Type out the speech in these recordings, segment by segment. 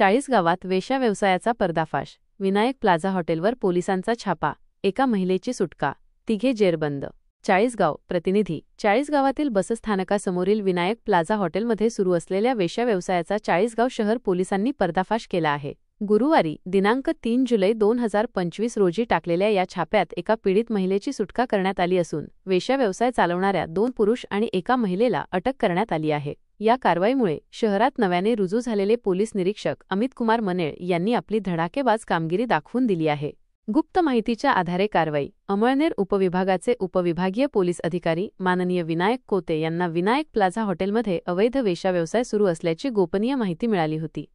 40 गावात वेश्या व्यवसायाचा पर्दाफाश. विनायक प्लाझा हॉटेलवर पोलिसांचा छापा. एका महिलेची सुटका. तिघे जेरबंद. 40 गाव. प्रतिनिधी. 40 गावातील बसस्थानकासमोरील विनायक प्लाझा हॉटेलमध्ये सुरू असलेल्या वेश्या व्यवसायाचा 40 गाव शहर पोलिसांनी पर्दाफाश केला आहे. गुरुवारी दिनांक 3 जुलै 2025 रोजी टाकलेल्या या छाप्यात एका पीडित महिलेची सुटका करण्यात आली असून वेश्या व्यवसाय चालवणाऱ्या 2 पुरुष आणि एका महिलेला अटक करण्यात आली आहे. या कारवाईमुळे शहरात नव्याने रुजू झालेले पोलीस निरीक्षक अमित कुमार मनेळ यांनी आपली धडाकेबाज कामगिरी दाखवून दिली आहे. गुप्त माहितीच्या आधारे कारवाई. अमळनेर उपविभागाचे उपविभागीय पोलीस अधिकारी माननीय विनायक कोते यांना विनायक प्लाझा हॉटेलमध्ये अवैध वेश्या व्यवसाय सुरू असल्याची गोपनीय माहिती मिळाली होती.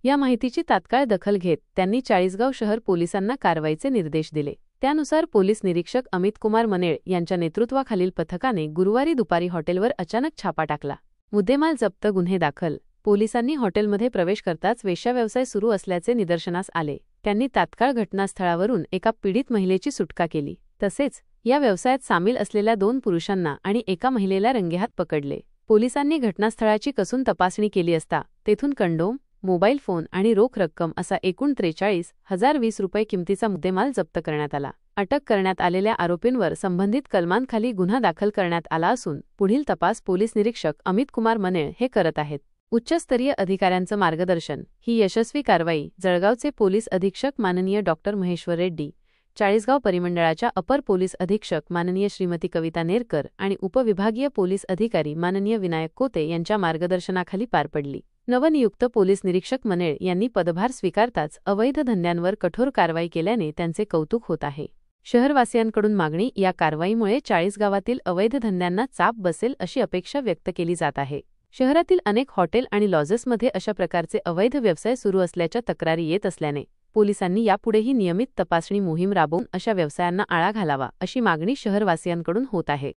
या माहितीची तात्काळ दखल घेत त्यांनी 40 गाव शहर पोलिसांना कारवाईचे निर्देश दिले. त्यानुसार पोलीस निरीक्षक अमित कुमार मनेळ यांच्या नेतृत्वाखालील पथकाने गुरुवारी दुपारी हॉटेलवर अचानक छापा टाकला. मुद्देमाल जप्त. गुन्हे दाखल. पोलिसांनी हॉटेलमध्ये प्रवेश करताच वेश्या व्यवसाय सुरू असल्याचे निदर्शनास आले. त्यांनी तात्काळ घटनास्थळावरून एका पीडित महिलेची सुटका केली. तसेच या व्यवसायात सामील असलेल्या 2 पुरुषांना आणि एका महिलेला रंगेहात पकडले. पोलिसांनी घटनास्थळाची कसून तपासणी केली असता तेथून कंडोम, मोबाईल फोन आणि रोख रक्कम असा एकूण 43,020 रुपये किमतीचा मुद्देमाल जप्त करण्यात आला. अटक करण्यात आलेल्या आरोपींवर संबंधित कलमांखाली गुन्हा दाखल करण्यात आला असून पुढील तपास पोलीस निरीक्षक अमित कुमार मनेळ हे करत आहेत. उच्चस्तरीय अधिकाऱ्यांचं मार्गदर्शन. ही यशस्वी कारवाई जळगावचे पोलीस अधीक्षक माननीय डॉ. महेश्वर रेड्डी, 40 गाव परिमंडळाच्या अपर पोलीस अधीक्षक माननीय श्रीमती कविता नेरकर आणि उपविभागीय पोलीस अधिकारी माननीय विनायक कोते यांच्या मार्गदर्शनाखाली पार पडली. नवनियुक्त पोलीस निरीक्षक मनेळ यांनी पदभार स्वीकारताच अवैध धंद्यांवर कठोर कारवाई केल्याने त्यांचे कौतुक होत आहे. शहरवासियांकडून मागणी. या कारवाईमुळे 40 गावातील अवैध धंद्यांना चाप बसेल अशी अपेक्षा व्यक्त केली जात आहे. शहरातील अनेक हॉटेल आणि लॉजेसमध्ये अशा प्रकारचे अवैध व्यवसाय सुरू असल्याच्या तक्रारी येत असल्याने पोलिसांनी यापुढेही नियमित तपासणी मोहीम राबवून अशा व्यवसायांना आळा घालावा अशी मागणी शहरवासियांकडून होत आहे.